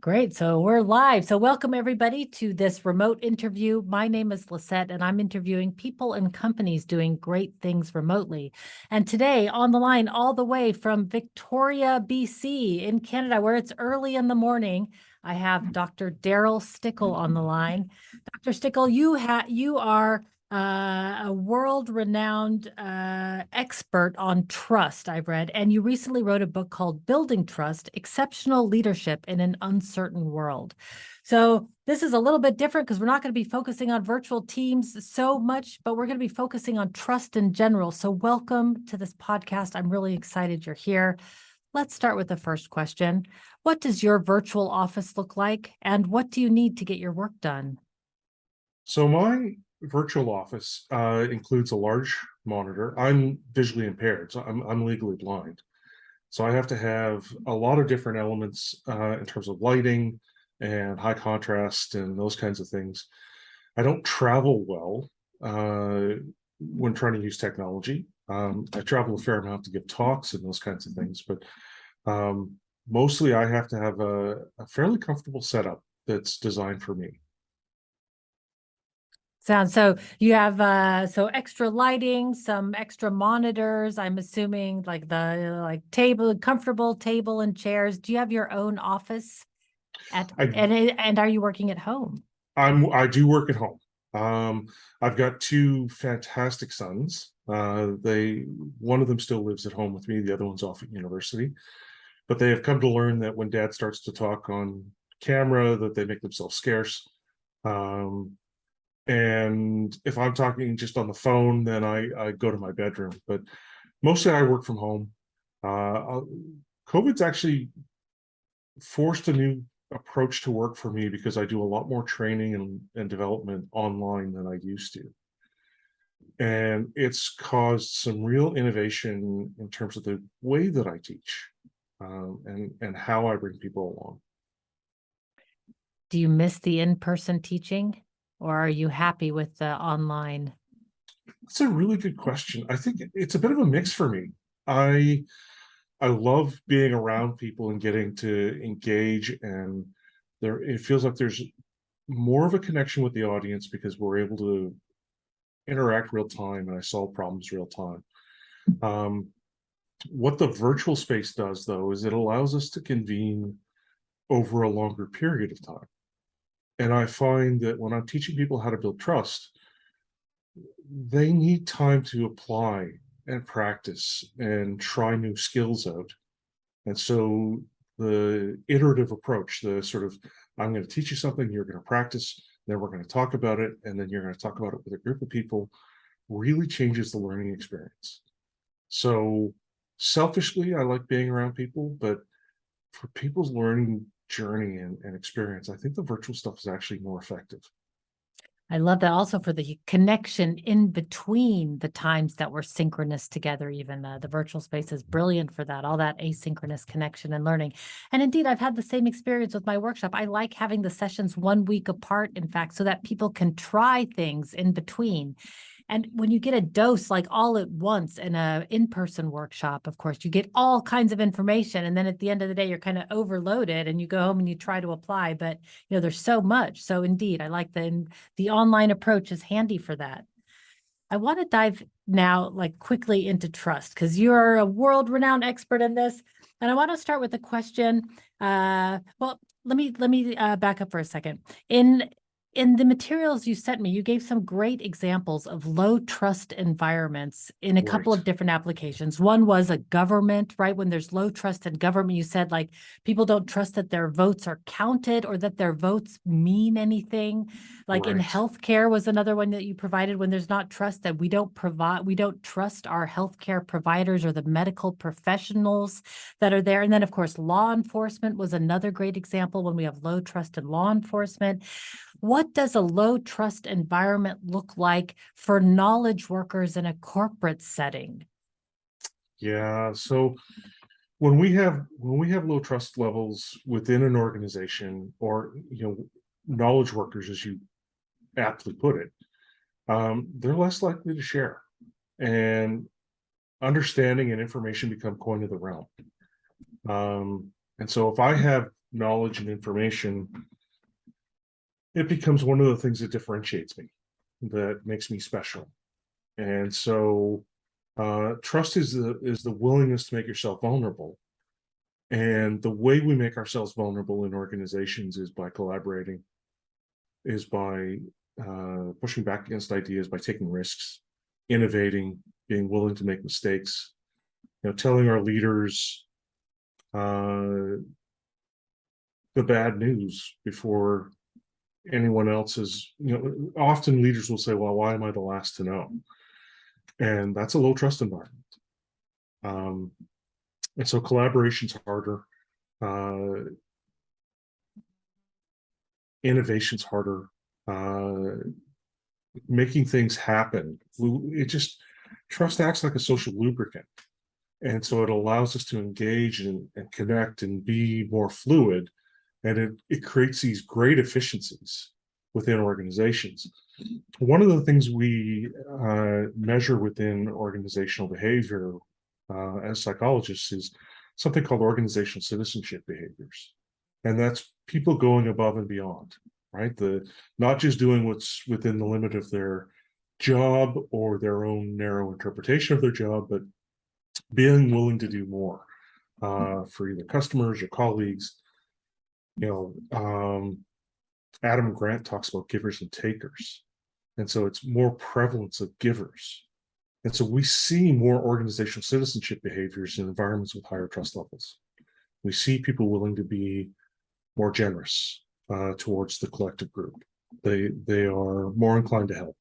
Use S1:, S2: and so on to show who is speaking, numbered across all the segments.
S1: Great. So we're live. So welcome everybody to this remote interview. My name is Lisette and I'm interviewing people and companies doing great things remotely. And today on the line, all the way from Victoria, BC in Canada, where it's early in the morning, I have Dr. Darryl Stickel on the line. Dr. Stickel, you are a world-renowned expert on trust, I've read, and you recently wrote a book called Building Trust, Exceptional Leadership in an Uncertain World. So this is a little bit different because we're not going to be focusing on virtual teams so much, but we're going to be focusing on trust in general. So welcome to this podcast. I'm really excited you're here. Let's start with the first question. What does your virtual office look like, and what do you need to get your work done?
S2: So my virtual office includes a large monitor. I'm visually impaired, so I'm legally blind. So I have to have a lot of different elements in terms of lighting and high contrast and those kinds of things. I don't travel well when trying to use technology. I travel a fair amount to give talks and those kinds of things, but mostly I have to have a fairly comfortable setup that's designed for me.
S1: So you have so extra lighting, some extra monitors. I'm assuming like the table, comfortable table and chairs. Do you have your own office
S2: I
S1: and are you working at home?
S2: I do work at home. I've got two fantastic sons. One of them still lives at home with me. The other one's off at university. But they have come to learn that when dad starts to talk on camera, that they make themselves scarce. And if I'm talking just on the phone, then I go to my bedroom. But mostly I work from home. COVID's actually forced a new approach to work for me because I do a lot more training and development online than I used to. And it's caused some real innovation in terms of the way that I teach and how I bring people along.
S1: Do you miss the in-person teaching, or are you happy with the online?
S2: That's a really good question. I think it's a bit of a mix for me. I I love being around people and getting to engage, and it feels like there's more of a connection with the audience because we're able to interact real time and I solve problems real time. Um, what the virtual space does, though, is it allows us to convene over a longer period of time. And I find that when I'm teaching people how to build trust, they need time to apply and practice and try new skills out. And so the iterative approach, the sort of, I'm going to teach you something, you're going to practice, then we're going to talk about it, and then you're going to talk about it with a group of people, really changes the learning experience. So selfishly, I like being around people, but for people's learning journey and experience, I think the virtual stuff is actually more effective.
S1: I love that also for the connection in between the times that we're synchronous together. Even the virtual space is brilliant for that, all that asynchronous connection and learning. And indeed, I've had the same experience with my workshop. I like having the sessions 1 week apart, in fact, so that people can try things in between. And when you get a dose like all at once in a in-person workshop, of course, you get all kinds of information. And then at the end of the day, you're kind of overloaded and you go home and you try to apply, but there's so much. So indeed, I like the online approach is handy for that. I want to dive now like quickly into trust because you're a world-renowned expert in this. And I want to start with a question. Well, let me back up for a second. In the materials you sent me, you gave some great examples of low trust environments in a couple
S2: Right.
S1: of different applications. One was a government, right? When there's low trust in government, you said like people don't trust that their votes are counted or that their votes mean anything. Like in
S2: Right.
S1: healthcare was another one that you provided when there's not trust that we don't trust our healthcare providers or the medical professionals that are there. And then of course, law enforcement was another great example when we have low trust in law enforcement. What does a low trust environment look like for knowledge workers in a corporate setting?
S2: Yeah. So when we have low trust levels within an organization, or knowledge workers, as you aptly put it, they're less likely to share, and understanding and information become coin of the realm. And so if I have knowledge and information, it becomes one of the things that differentiates me, that makes me special. And so trust is the willingness to make yourself vulnerable. And the way we make ourselves vulnerable in organizations is by collaborating, is by pushing back against ideas, by taking risks, innovating, being willing to make mistakes, telling our leaders the bad news before anyone else is, often leaders will say, well, why am I the last to know? And that's a low trust environment. And so collaboration's harder. Innovation's harder. Making things happen. Trust acts like a social lubricant. And so it allows us to engage and connect and be more fluid. And it creates these great efficiencies within organizations. One of the things we measure within organizational behavior as psychologists is something called organizational citizenship behaviors. And that's people going above and beyond, right? Not just doing what's within the limit of their job or their own narrow interpretation of their job, but being willing to do more for either customers or colleagues. Adam Grant talks about givers and takers. And so it's more prevalence of givers. And so we see more organizational citizenship behaviors in environments with higher trust levels. We see people willing to be more generous towards the collective group. They are more inclined to help.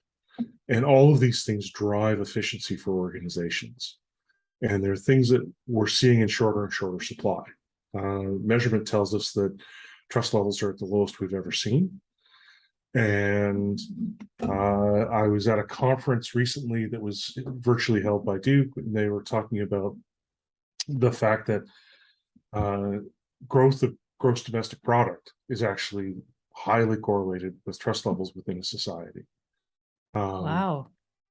S2: And all of these things drive efficiency for organizations. And there are things that we're seeing in shorter and shorter supply. Measurement tells us that trust levels are at the lowest we've ever seen. And I was at a conference recently that was virtually held by Duke, and they were talking about the fact that growth of gross domestic product is actually highly correlated with trust levels within a society.
S1: Wow.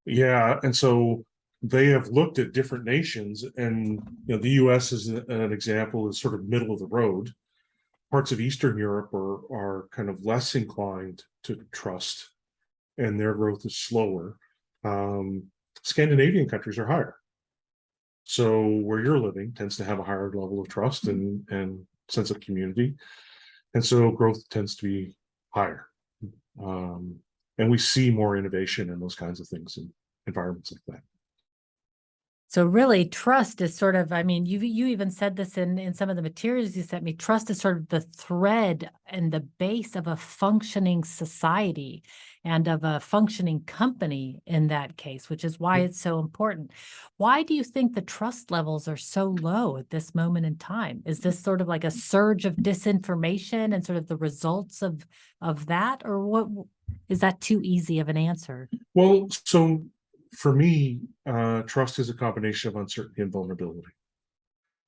S2: Yeah, and so they have looked at different nations, and the U.S. is an example, is sort of middle of the road. Parts of Eastern Europe are kind of less inclined to trust, and their growth is slower. Scandinavian countries are higher. So where you're living tends to have a higher level of trust and sense of community. And so growth tends to be higher. And we see more innovation and those kinds of things in environments like that.
S1: So really trust is sort of, I mean, you even said this in some of the materials you sent me, trust is sort of the thread and the base of a functioning society and of a functioning company in that case, which is why it's so important. Why do you think the trust levels are so low at this moment in time? Is this sort of like a surge of disinformation and sort of the results of that, or what? Is that too easy of an answer?
S2: Well, so for me, trust is a combination of uncertainty and vulnerability.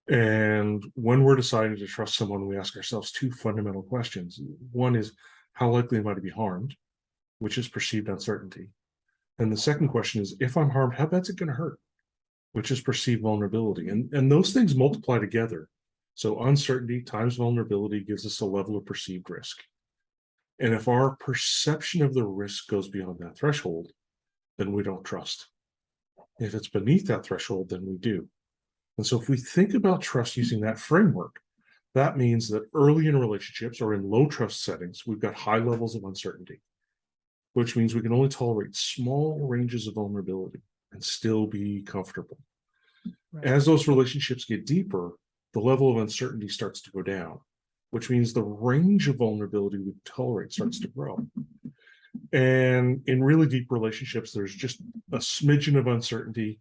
S2: And when we're deciding to trust someone, we ask ourselves two fundamental questions. One is, how likely am I to be harmed, which is perceived uncertainty. And the second question is, if I'm harmed, how bad's it going to hurt, which is perceived vulnerability. And those things multiply together. So uncertainty times vulnerability gives us a level of perceived risk. And if our perception of the risk goes beyond that threshold, then we don't trust. If it's beneath that threshold, then we do. And so if we think about trust using that framework, that means that early in relationships or in low trust settings, we've got high levels of uncertainty, which means we can only tolerate small ranges of vulnerability and still be comfortable. Right. As those relationships get deeper, the level of uncertainty starts to go down, which means the range of vulnerability we tolerate starts to grow. And in really deep relationships, there's just a smidgen of uncertainty.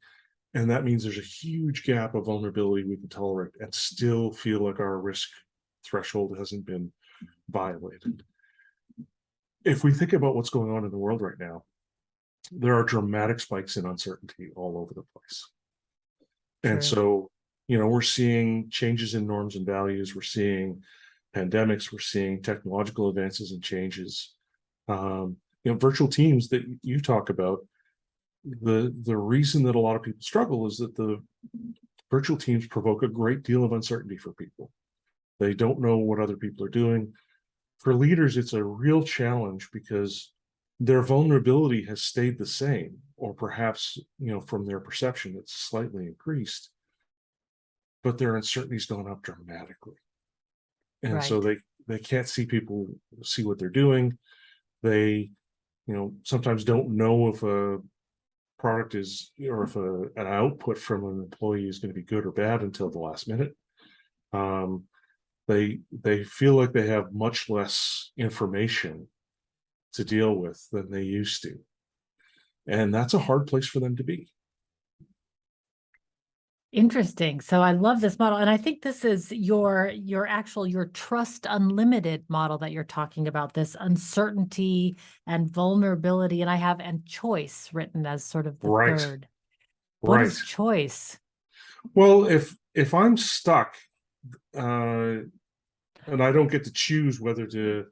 S2: And that means there's a huge gap of vulnerability we can tolerate and still feel like our risk threshold hasn't been violated. If we think about what's going on in the world right now, there are dramatic spikes in uncertainty all over the place. True. And so, we're seeing changes in norms and values. We're seeing pandemics. We're seeing technological advances and changes. Virtual teams that you talk about, the reason that a lot of people struggle is that the virtual teams provoke a great deal of uncertainty for people. They don't know what other people are doing. For leaders, it's a real challenge because their vulnerability has stayed the same, or perhaps, from their perception, it's slightly increased, but their uncertainty's gone up dramatically. And so
S1: Right.
S2: they can't see what they're doing. They, sometimes don't know if a product is, or if an output from an employee is going to be good or bad until the last minute. Um, they feel like they have much less information to deal with than they used to, and that's a hard place for them to be.
S1: Interesting. So I love this model. And I think this is your trust unlimited model that you're talking about, this uncertainty and vulnerability. And I have and choice written as sort of the
S2: Right,
S1: third. What
S2: right.
S1: is choice?
S2: Well, if I'm stuck, uh, and I don't get to choose whether to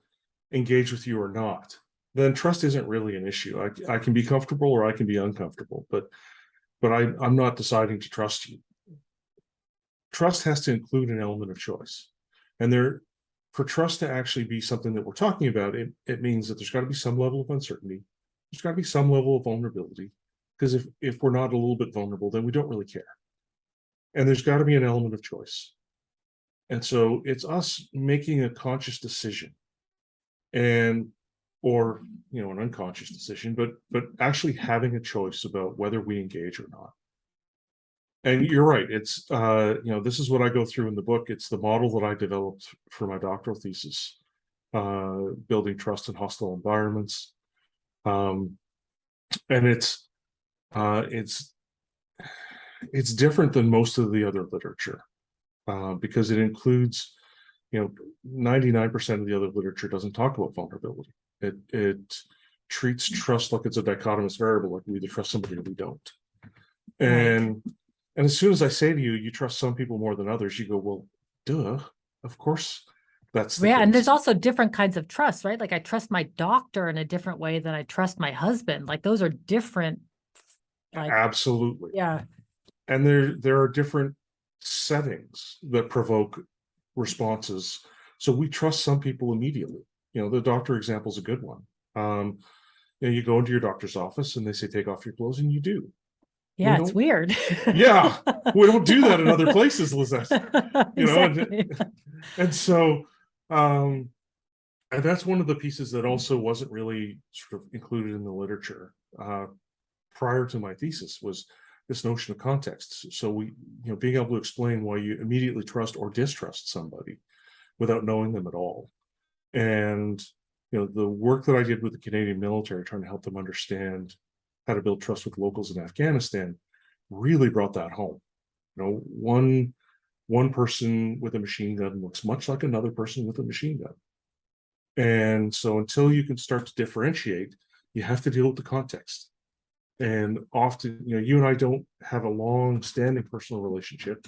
S2: engage with you or not, then trust isn't really an issue. I can be comfortable or I can be uncomfortable, but I'm not deciding to trust you. Trust has to include an element of choice. And for trust to actually be something that we're talking about, it means that there's got to be some level of uncertainty. There's got to be some level of vulnerability. Because if we're not a little bit vulnerable, then we don't really care. And there's got to be an element of choice. And so it's us making a conscious decision, and or an unconscious decision, but actually having a choice about whether we engage or not. And you're right. It's this is what I go through in the book. It's the model that I developed for my doctoral thesis, building trust in hostile environments. Um, and it's different than most of the other literature, because it includes, 99% of the other literature doesn't talk about vulnerability. It treats trust like it's a dichotomous variable, like we either trust somebody or we don't.
S1: Right.
S2: And as soon as I say to you, you trust some people more than others, you go, well, duh, of course that's the
S1: Yeah. And there's
S2: case.
S1: also different kinds of trust, right? Like I trust my doctor in a different way than I trust my husband. Like those are different, like,
S2: Absolutely.
S1: yeah.
S2: And there are different settings that provoke responses. So we trust some people immediately. The doctor example is a good one. You go into your doctor's office and they say, take off your clothes, and you do. We
S1: Yeah, it's
S2: don't,
S1: weird.
S2: yeah, we don't do that in other places, Lizette. And,
S1: Exactly.
S2: and so, um, and that's one of the pieces that also wasn't really sort of included in the literature prior to my thesis, was this notion of context. So being able to explain why you immediately trust or distrust somebody without knowing them at all. And the work that I did with the Canadian military, trying to help them understand how to build trust with locals in Afghanistan, really brought that home. One person with a machine gun looks much like another person with a machine gun. And so until you can start to differentiate, you have to deal with the context. And often, you and I don't have a long standing personal relationship,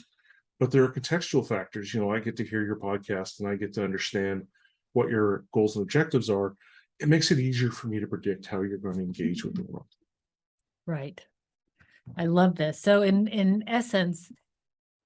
S2: but there are contextual factors. I get to hear your podcast and I get to understand what your goals and objectives are. It makes it easier for me to predict how you're going to engage with the world.
S1: Right. I love this. So in essence,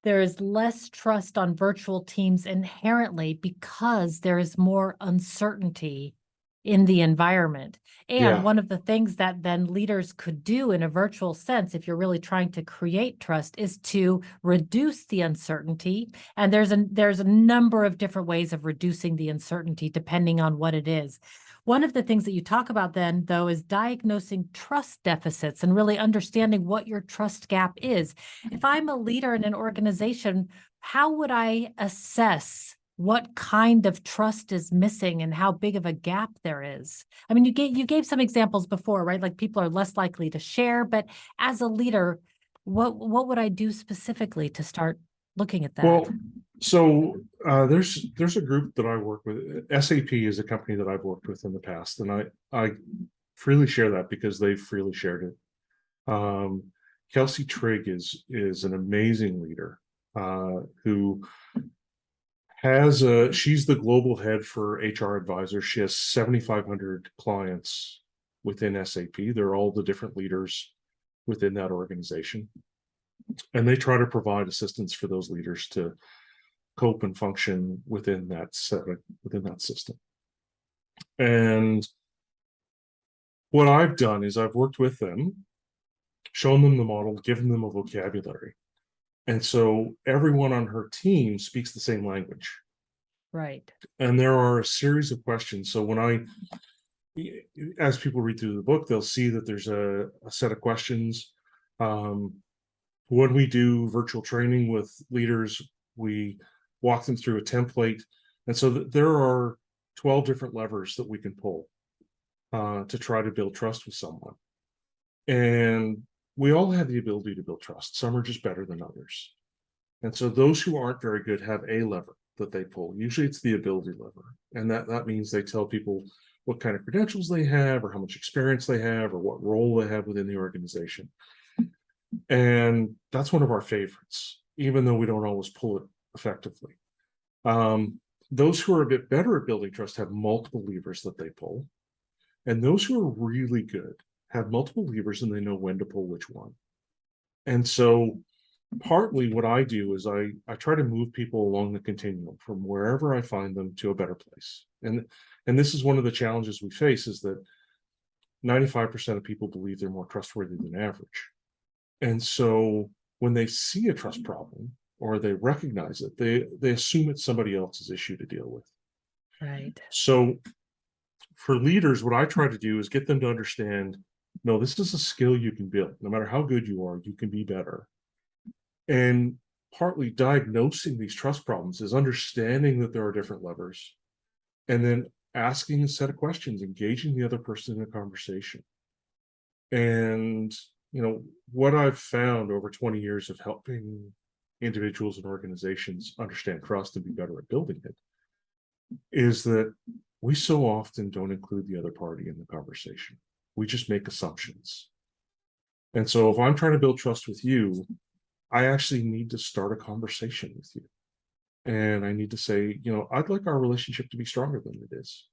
S1: there is less trust on virtual teams inherently because there is more uncertainty in the environment. And
S2: Yeah.
S1: one of the things that then leaders could do in a virtual sense, if you're really trying to create trust, is to reduce the uncertainty. And there's a number of different ways of reducing the uncertainty depending on what it is. One of the things that you talk about then, though, is diagnosing trust deficits and really understanding what your trust gap is. If I'm a leader in an organization, how would I assess what kind of trust is missing and how big of a gap there is? I mean, you gave some examples before, right? Like people are less likely to share, but as a leader, what would I do specifically to start looking at that?
S2: Well, so there's a group that I work with. SAP is a company that I've worked with in the past, and I freely share that because they've freely shared it. Kelsey Trigg is an amazing leader, who she's the global head for HR advisors. She has 7,500 clients within SAP. They're all the different leaders within that organization, and they try to provide assistance for those leaders to cope and function within that system. And what I've done is I've worked with them, shown them the model, given them a vocabulary. And so everyone on her team speaks the same language.
S1: Right.
S2: And there are a series of questions. So as people read through the book, they'll see that there's a set of questions. When we do virtual training with leaders, we walk them through a template. And so there are 12 different levers that we can pull to try to build trust with someone. And we all have the ability to build trust. Some are just better than others. And so those who aren't very good have a lever that they pull. Usually it's the ability lever. And that means they tell people what kind of credentials they have, or how much experience they have, or what role they have within the organization. And that's one of our favorites, even though we don't always pull it effectively. Those who are a bit better at building trust have multiple levers that they pull. And those who are really good have multiple levers and they know when to pull which one. And so partly what I do is I try to move people along the continuum from wherever I find them to a better place. And this is one of the challenges we face, is that 95% of people believe they're more trustworthy than average. And so when they see a trust problem or they recognize it, they assume it's somebody else's issue to deal with.
S1: Right.
S2: So for leaders, what I try to do is get them to understand, no, this is a skill you can build. No matter how good you are, you can be better. And partly diagnosing these trust problems is understanding that there are different levers, and then asking a set of questions, engaging the other person in a conversation. And what I've found over 20 years of helping individuals and organizations understand trust and be better at building it is that we so often don't include the other party in the conversation. We just make assumptions. And so if I'm trying to build trust with you, I actually need to start a conversation with you. And I need to say, I'd like our relationship to be stronger than it is.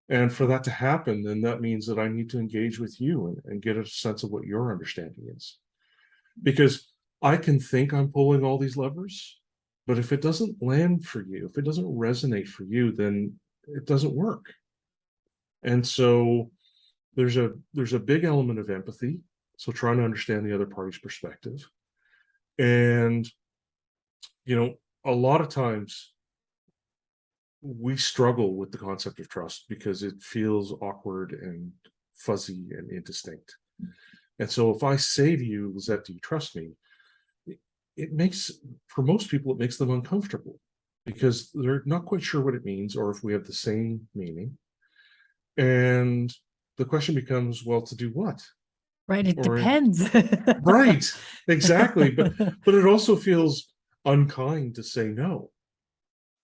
S2: And for that to happen, then that means that I need to engage with you and get a sense of what your understanding is. Because I can think I'm pulling all these levers, but if it doesn't land for you, if it doesn't resonate for you, then it doesn't work. And so there's a big element of empathy. So trying to understand the other party's perspective. And, a lot of times we struggle with the concept of trust because it feels awkward and fuzzy and indistinct. And so if I say to you, Lizette, do you trust me? For most people, it makes them uncomfortable because they're not quite sure what it means, or if we have the same meaning. And the question becomes, well, to do what?
S1: Right. It depends.
S2: Right. Exactly. But it also feels unkind to say no.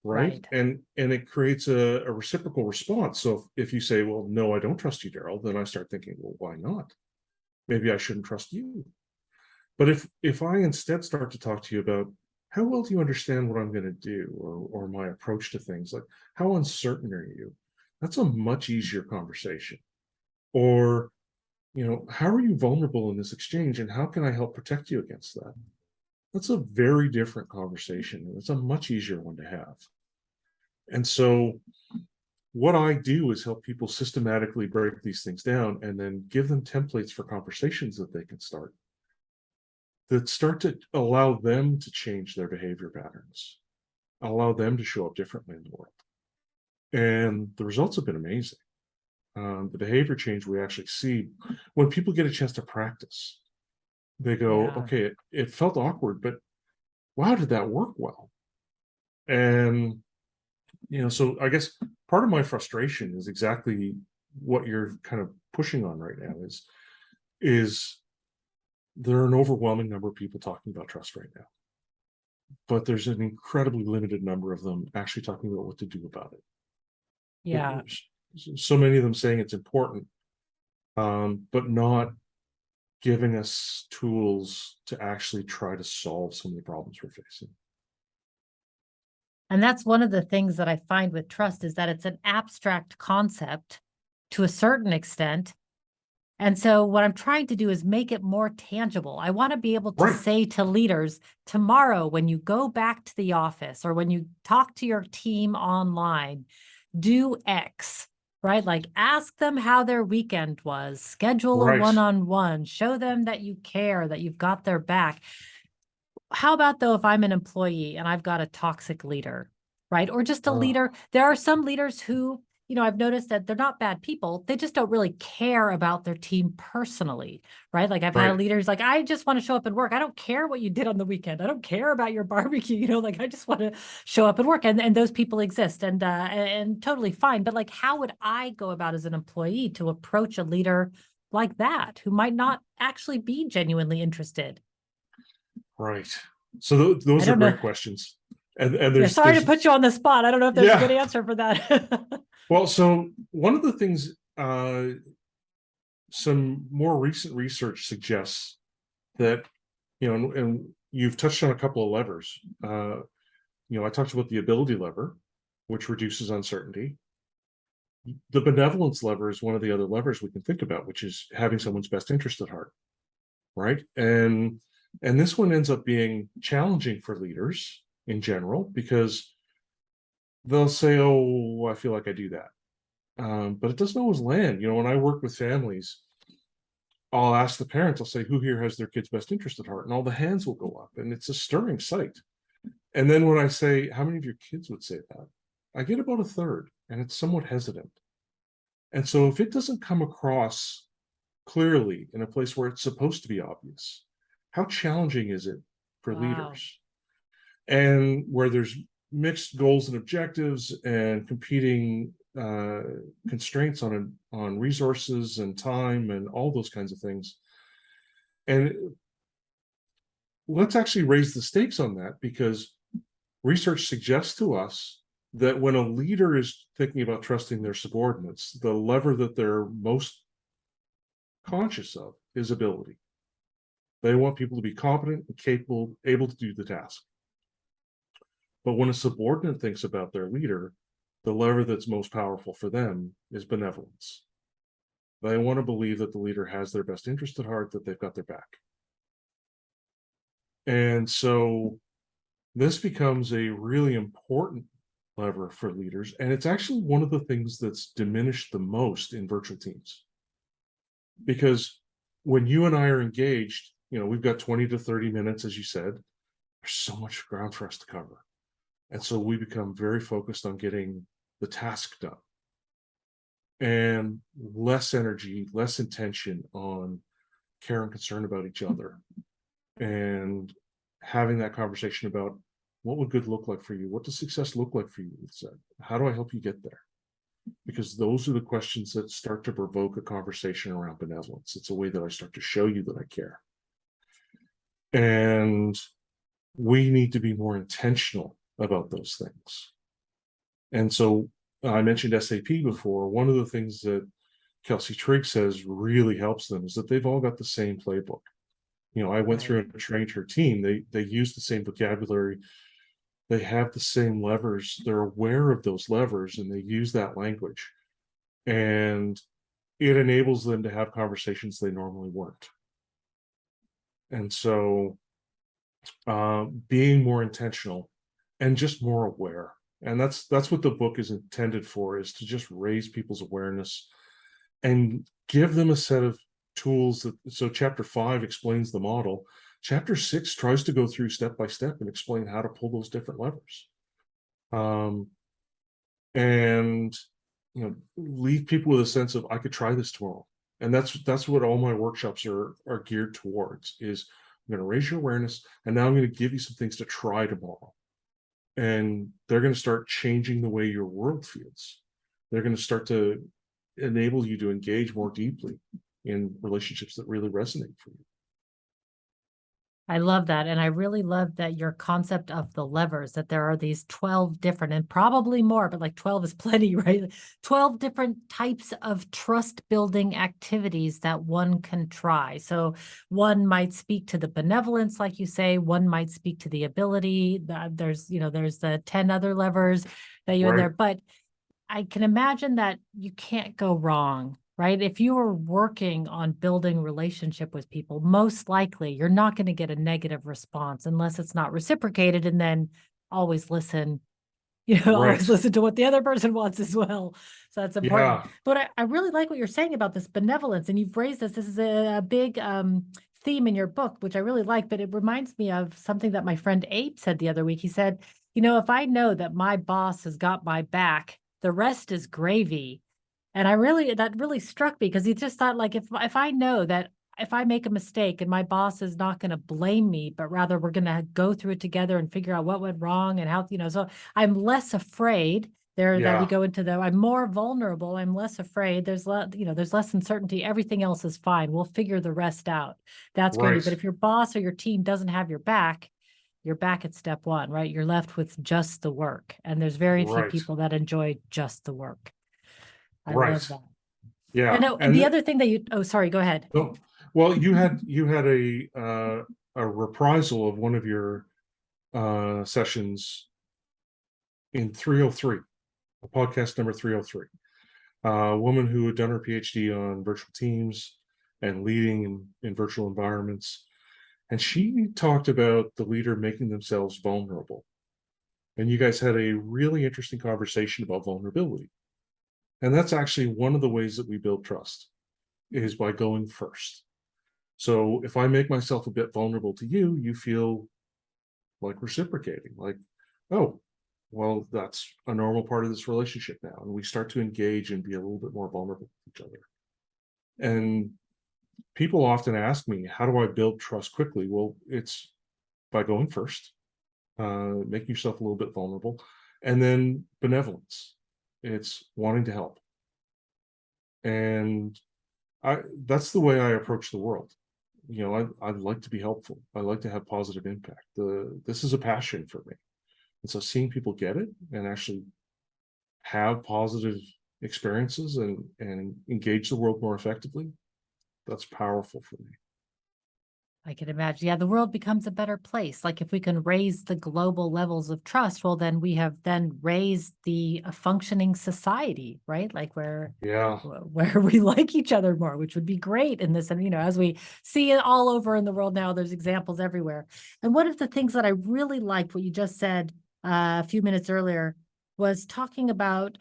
S2: Right. And it creates a reciprocal response. So if you say, well, no, I don't trust you, Darryl, then I start thinking, well, why not? Maybe I shouldn't trust you. But if I instead start to talk to you about how well do you understand what I'm going to do, or my approach to things, like how uncertain are you? That's a much easier conversation. Or, how are you vulnerable in this exchange, and how can I help protect you against that? That's a very different conversation. It's a much easier one to have. And so what I do is help people systematically break these things down and then give them templates for conversations that they can start, that start to allow them to change their behavior patterns, allow them to show up differently in the world. And the results have been amazing. The behavior change we actually see when people get a chance to practice. They go, okay, it felt awkward, but wow, did that work well? And, so I guess part of my frustration is exactly what you're kind of pushing on right now is there are an overwhelming number of people talking about trust right now, but there's an incredibly limited number of them actually talking about what to do about it.
S1: Yeah.
S2: So many of them saying it's important, but not giving us tools to actually try to solve some of the problems we're facing.
S1: And that's one of the things that I find with trust, is that it's an abstract concept to a certain extent, And so what I'm trying to do is make it more tangible. I want to be able to
S2: Right.
S1: say to leaders tomorrow, when you go back to the office or when you talk to your team online, do X, right? Like ask them how their weekend was, schedule a
S2: Right.
S1: one-on-one, show them that you care, that you've got their back. How about though, if I'm an employee and I've got a toxic leader, right? Or just a
S2: Uh,
S1: leader, there are some leaders who, I've noticed that they're not bad people. They just don't really care about their team personally, right? Like I've had a
S2: right.
S1: leader who's like, I just want to show up and work. I don't care what you did on the weekend. I don't care about your barbecue, like I just want to show up and work. And those people exist and totally fine. But like, how would I go about as an employee to approach a leader like that who might not actually be genuinely interested?
S2: Right. So
S1: I
S2: those are
S1: don't know.
S2: great questions. And
S1: Yeah, sorry to
S2: there's
S1: put you on the spot. I don't know if there's a good
S2: yeah.
S1: answer for that.
S2: Well, so one of the things some more recent research suggests that, and you've touched on a couple of levers. I talked about the ability lever, which reduces uncertainty. The benevolence lever is one of the other levers we can think about, which is having someone's best interest at heart, right? And this one ends up being challenging for leaders in general because they'll say, "Oh, I feel like I do that," but it doesn't always land. When I work with families, I'll ask the parents, I'll say, "Who here has their kid's best interest at heart?" And all the hands will go up, and it's a stirring sight. And then when I say, "How many of your kids would say that?" I get about a third, and it's somewhat hesitant. And so if it doesn't come across clearly in a place where it's supposed to be obvious, how challenging is it for
S1: Wow.
S2: leaders? And where there's mixed goals and objectives and competing constraints on resources and time and all those kinds of things. And let's actually raise the stakes on that, because research suggests to us that when a leader is thinking about trusting their subordinates, the lever that they're most conscious of is ability. They want people to be competent and capable, able to do the task. But when a subordinate thinks about their leader, the lever that's most powerful for them is benevolence. They want to believe that the leader has their best interest at heart, that they've got their back. And so this becomes a really important lever for leaders. And it's actually one of the things that's diminished the most in virtual teams. Because when you and I are engaged, we've got 20 to 30 minutes, as you said, there's so much ground for us to cover. And so we become very focused on getting the task done, and less energy, less intention on care and concern about each other, and having that conversation about what would good look like for you? What does success look like for you? How do I help you get there? Because those are the questions that start to provoke a conversation around benevolence. It's a way that I start to show you that I care. And we need to be more intentional about those things. And so I mentioned SAP before. One of the things that Kelsey Trigg says really helps them is that they've all got the same playbook. I went through
S1: Right.
S2: and trained her team. They use the same vocabulary. They have the same levers. They're aware of those levers, and they use that language. And it enables them to have conversations they normally weren't. And so being more intentional and just more aware. And that's what the book is intended for, is to just raise people's awareness and give them a set of tools so chapter 5 explains the model. Chapter 6 tries to go through step by step and explain how to pull those different levers. And leave people with a sense of, I could try this tomorrow. And that's what all my workshops are geared towards, is I'm going to raise your awareness, and now I'm going to give you some things to try tomorrow. And they're going to start changing the way your world feels. They're going to start to enable you to engage more deeply in relationships that really resonate for you.
S1: I love that. And I really love that your concept of the levers, that there are these 12 different, and probably more, but like 12 is plenty, right? 12 different types of trust building activities that one can try. So one might speak to the benevolence, like you say, one might speak to the ability. There's the 10 other levers that you in
S2: Right.
S1: there, but I can imagine that you can't go wrong right? If you are working on building relationship with people, most likely you're not going to get a negative response unless it's not reciprocated, and then always listen. Always
S2: Right.
S1: listen to what the other person wants as well. So that's important.
S2: Yeah.
S1: But I really like what you're saying about this benevolence, and you've raised this. This is a big theme in your book, which I really like. But it reminds me of something that my friend Abe said the other week. He said, if I know that my boss has got my back, the rest is gravy. And that really struck me, because he just thought, like, if I know that if I make a mistake and my boss is not going to blame me, but rather we're going to go through it together and figure out what went wrong and how, so I'm less afraid there, that we
S2: Yeah.
S1: go into I'm more vulnerable. I'm less afraid. There's less uncertainty. Everything else is fine. We'll figure the rest out. That's gravy.
S2: Right.
S1: But if your boss or your team doesn't have your back, you're back at step one, right? You're left with just the work. And there's very few
S2: Right.
S1: people that enjoy just the work. I love
S2: Right.
S1: that. And
S2: Yeah.
S1: the
S2: And
S1: other thing that oh, sorry, go ahead.
S2: no, well, you had a reprisal of one of your sessions in 303, a podcast number 303. A woman who had done her PhD on virtual teams and leading in virtual environments. And she talked about the leader making themselves vulnerable. And you guys had a really interesting conversation about vulnerability. And that's actually one of the ways that we build trust, is by going first. So if I make myself a bit vulnerable to you, you feel like reciprocating, like, oh, well, that's a normal part of this relationship now. And we start to engage and be a little bit more vulnerable with each other. And people often ask me, how do I build trust quickly? Well, it's by going first, making yourself a little bit vulnerable, and then benevolence. It's wanting to help. And that's the way I approach the world. I like to be helpful. I like to have positive impact. This is a passion for me. And so seeing people get it and actually have positive experiences and engage the world more effectively, that's powerful for me.
S1: I can imagine. Yeah, the world becomes a better place. Like, if we can raise the global levels of trust, well, then we have then raised the functioning society, right? Like,
S2: Yeah,
S1: where we like each other more, which would be great in this. And, as we see it all over in the world now, there's examples everywhere. And one of the things that I really liked, what you just said a few minutes earlier, was talking about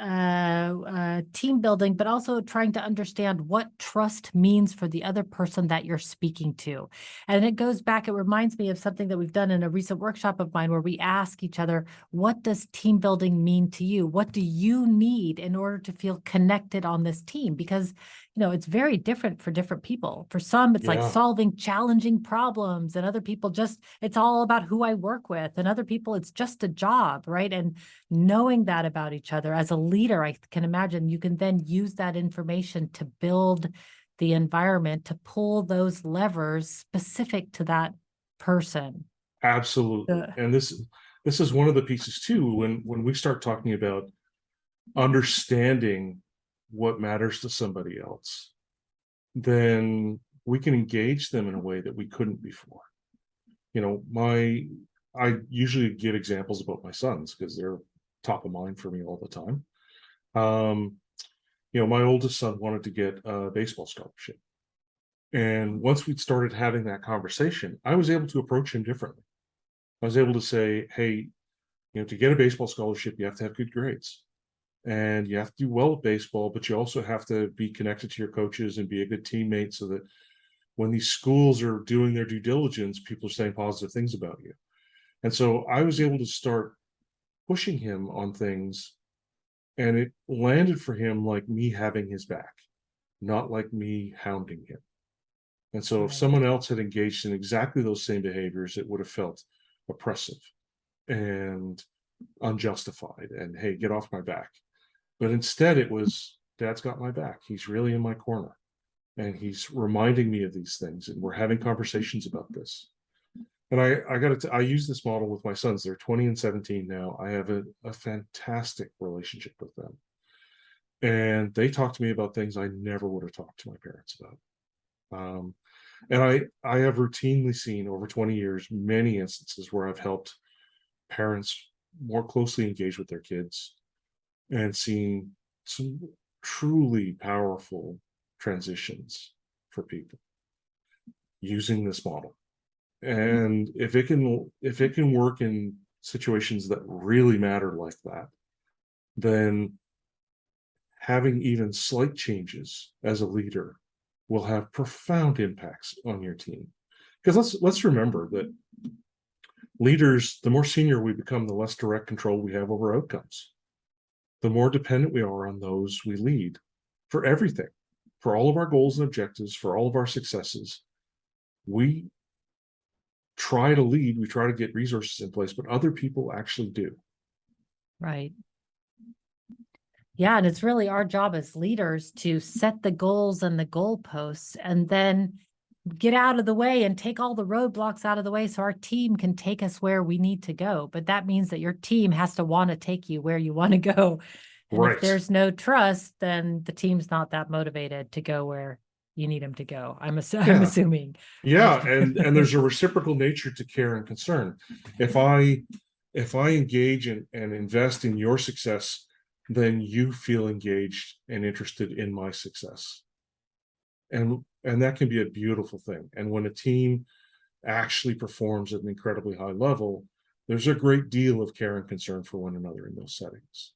S1: team building, but also trying to understand what trust means for the other person that you're speaking to. And it goes back, it reminds me of something that we've done in a recent workshop of mine, where we ask each other, what does team building mean to you? What do you need in order to feel connected on this team? Because, it's very different for different people. For some, it's like
S2: yeah,
S1: solving challenging problems, and other people it's all about who I work with. And other people, it's just a job, right? And knowing that about each other as a leader, I can imagine you can then use that information to build the environment, to pull those levers specific to that person.
S2: absolutely. And this is one of the pieces too, when we start talking about understanding what matters to somebody else, then we can engage them in a way that we couldn't before. I usually give examples about my sons because they're top of mind for me all the time. um my oldest son wanted to get a baseball scholarship, and once we started having that conversation, I was able to approach him differently. I was able to say, hey, to get a baseball scholarship, you have to have good grades and you have to do well at baseball, but you also have to be connected to your coaches and be a good teammate, so that when these schools are doing their due diligence, people are saying positive things about you. And so I was able to start pushing him on things, and it landed for him like me having his back, not like me hounding him. And so if
S1: Right.
S2: someone else had engaged in exactly those same behaviors, it would have felt oppressive and unjustified and, hey, get off my back. But instead it was, dad's got my back. He's really in my corner. And he's reminding me of these things. And we're having conversations about this. And I use this model with my sons. They're 20 and 17 now. I have a fantastic relationship with them. And they talk to me about things I never would have talked to my parents about. And I have routinely seen over 20 years many instances where I've helped parents more closely engage with their kids, and seen some truly powerful transitions for people using this model. And if it can work in situations that really matter like that, then having even slight changes as a leader will have profound impacts on your team. Because let's remember that leaders, the more senior we become, the less direct control we have over outcomes. The more dependent we are on those we lead for everything, for all of our goals and objectives, for all of our successes. We try to lead, we try to get resources in place, but other people actually do.
S1: Right. Yeah, and it's really our job as leaders to set the goals and the goalposts and then get out of the way and take all the roadblocks out of the way so our team can take us where we need to go. But that means that your team has to want to take you where you want to go. And if
S2: Right.
S1: there's no trust, then the team's not that motivated to go where you need them to go. I'm assuming.
S2: Yeah, and there's a reciprocal nature to care and concern. If I engage and invest in your success, then you feel engaged and interested in my success. And that can be a beautiful thing. And when a team actually performs at an incredibly high level, there's a great deal of care and concern for one another in those settings.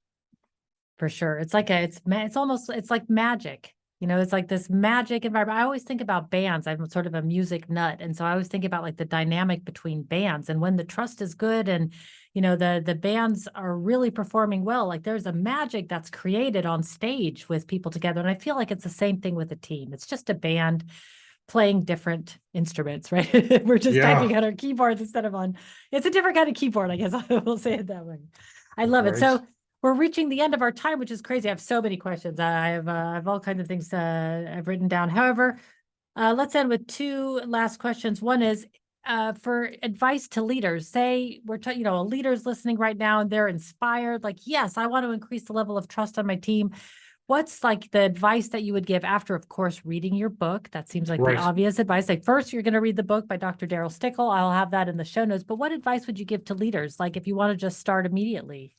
S1: For sure. It's like it's like magic. It's like this magic environment. I always think about bands. I'm sort of a music nut. And so I always think about like the dynamic between bands and when the trust is good and, the bands are really performing well, like there's a magic that's created on stage with people together. And I feel like it's the same thing with a team. It's just a band playing different instruments, right? We're just typing on our keyboards instead of it's a different kind of keyboard, I guess I will say it that way. I love it. So we're reaching the end of our time, which is crazy. I have so many questions. I have all kinds of things I've written down. However, let's end with two last questions. One is for advice to leaders. Say we're a leader's listening right now and they're inspired. Like, yes, I want to increase the level of trust on my team. What's like the advice that you would give after, of course, reading your book? That seems like the obvious advice. Like first, you're going to read the book by Dr. Darryl Stickel. I'll have that in the show notes. But what advice would you give to leaders? Like if you want to just start immediately?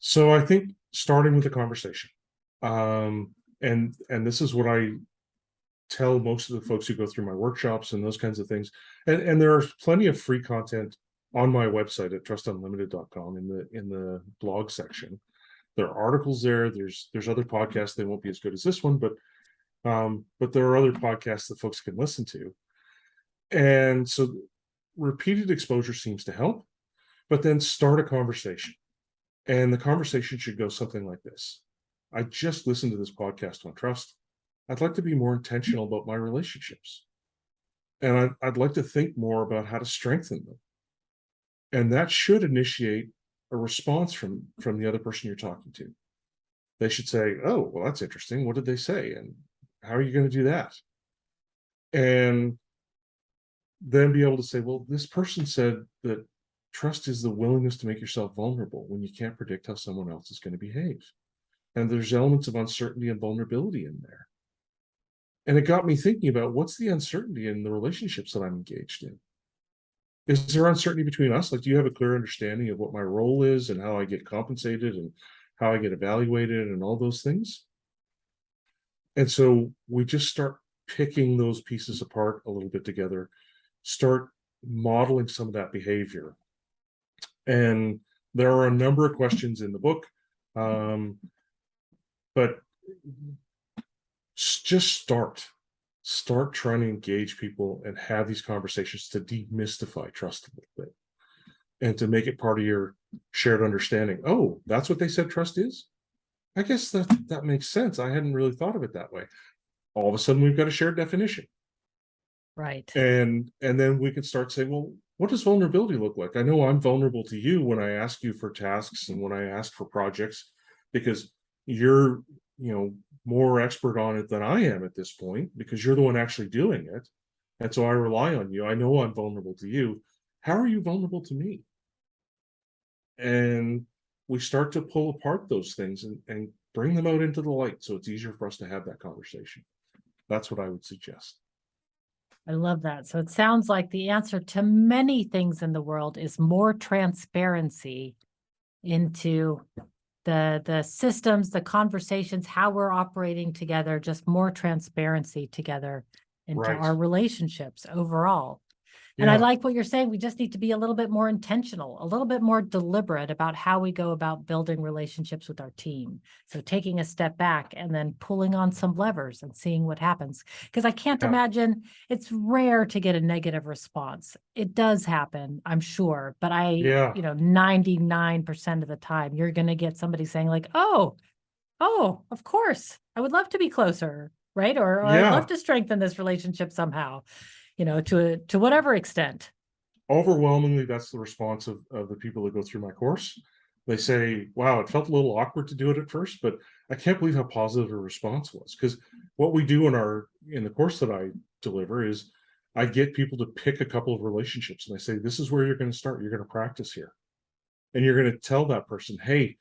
S2: So I think starting with a conversation, and this is what I tell most of the folks who go through my workshops and those kinds of things. And there are plenty of free content on my website at trustunlimited.com in the blog section. There are articles there. There's other podcasts. They won't be as good as this one, but there are other podcasts that folks can listen to. And so repeated exposure seems to help, but then start a conversation. And the conversation should go something like this. I just listened to this podcast on trust. I'd like to be more intentional about my relationships. And I'd like to think more about how to strengthen them. And that should initiate a response from the other person you're talking to. They should say, oh, well, that's interesting. What did they say? And how are you going to do that? And then be able to say, well, this person said that trust is the willingness to make yourself vulnerable when you can't predict how someone else is going to behave. And there's elements of uncertainty and vulnerability in there. And it got me thinking about what's the uncertainty in the relationships that I'm engaged in. Is there uncertainty between us? Like, do you have a clear understanding of what my role is and how I get compensated and how I get evaluated and all those things? And so we just start picking those pieces apart a little bit together, start modeling some of that behavior. And there are a number of questions in the book, but just start trying to engage people and have these conversations to demystify trust a little bit and to make it part of your shared understanding. Oh, that's what they said trust is? I guess that makes sense. I hadn't really thought of it that way. All of a sudden, we've got a shared definition.
S1: Right.
S2: And then we can start saying, well, what does vulnerability look like? I know I'm vulnerable to you when I ask you for tasks and when I ask for projects, because you're, more expert on it than I am at this point, because you're the one actually doing it. And so I rely on you. I know I'm vulnerable to you. How are you vulnerable to me? And we start to pull apart those things and bring them out into the light so it's easier for us to have that conversation. That's what I would suggest.
S1: I love that. So it sounds like the answer to many things in the world is more transparency into the systems, the conversations, how we're operating together, just more transparency together into
S2: Right.
S1: our relationships overall. And I
S2: Yeah.
S1: like what you're saying. We just need to be a little bit more intentional, a little bit more deliberate about how we go about building relationships with our team. So taking a step back and then pulling on some levers and seeing what happens. Because I can't
S2: Yeah.
S1: imagine, it's rare to get a negative response. It does happen, I'm sure. But
S2: Yeah.
S1: 99% of the time, you're going to get somebody saying like, oh, of course, I would love to be closer, right? Or I'd love
S2: Yeah.
S1: to strengthen this relationship somehow, to whatever extent.
S2: Overwhelmingly, that's the response of the people that go through my course. They say, wow, it felt a little awkward to do it at first, but I can't believe how positive the response was. Because what we do in the course that I deliver is I get people to pick a couple of relationships and I say, this is where you're going to start. You're going to practice here. And you're going to tell that person, hey,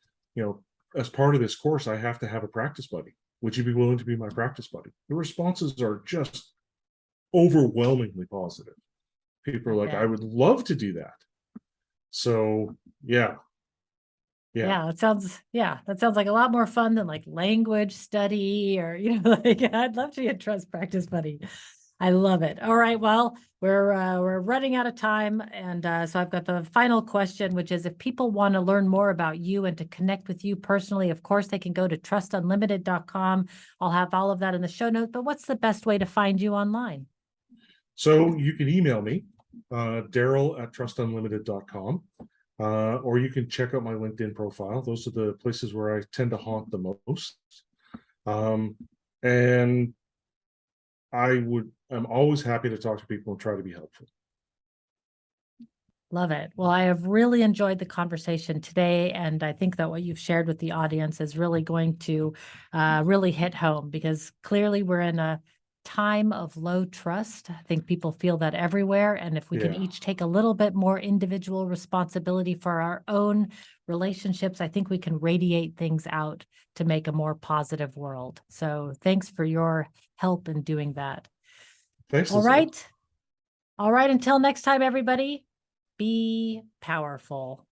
S2: as part of this course, I have to have a practice buddy. Would you be willing to be my practice buddy? The responses are just overwhelmingly positive. People are like, I
S1: Yeah.
S2: would love to do that. So yeah.
S1: Yeah, that sounds like a lot more fun than like language study or, like I'd love to be a trust practice buddy. I love it. All right. Well, we're running out of time. And so I've got the final question, which is if people want to learn more about you and to connect with you personally, of course, they can go to trustunlimited.com. I'll have all of that in the show notes, but what's the best way to find you online?
S2: So you can email me, Darryl@trustunlimited.com. Or you can check out my LinkedIn profile. Those are the places where I tend to haunt the most. And I'm always happy to talk to people and try to be helpful.
S1: Love it. Well, I have really enjoyed the conversation today. And I think that what you've shared with the audience is really going to really hit home because clearly we're in a time of low trust. I think people feel that everywhere. And if we can
S2: Yeah.
S1: each take a little bit more individual responsibility for our own relationships, I think we can radiate things out to make a more positive world. So thanks for your help in doing that.
S2: Thanks,
S1: All
S2: Elizabeth.
S1: right. All right. Until next time, everybody. Be powerful.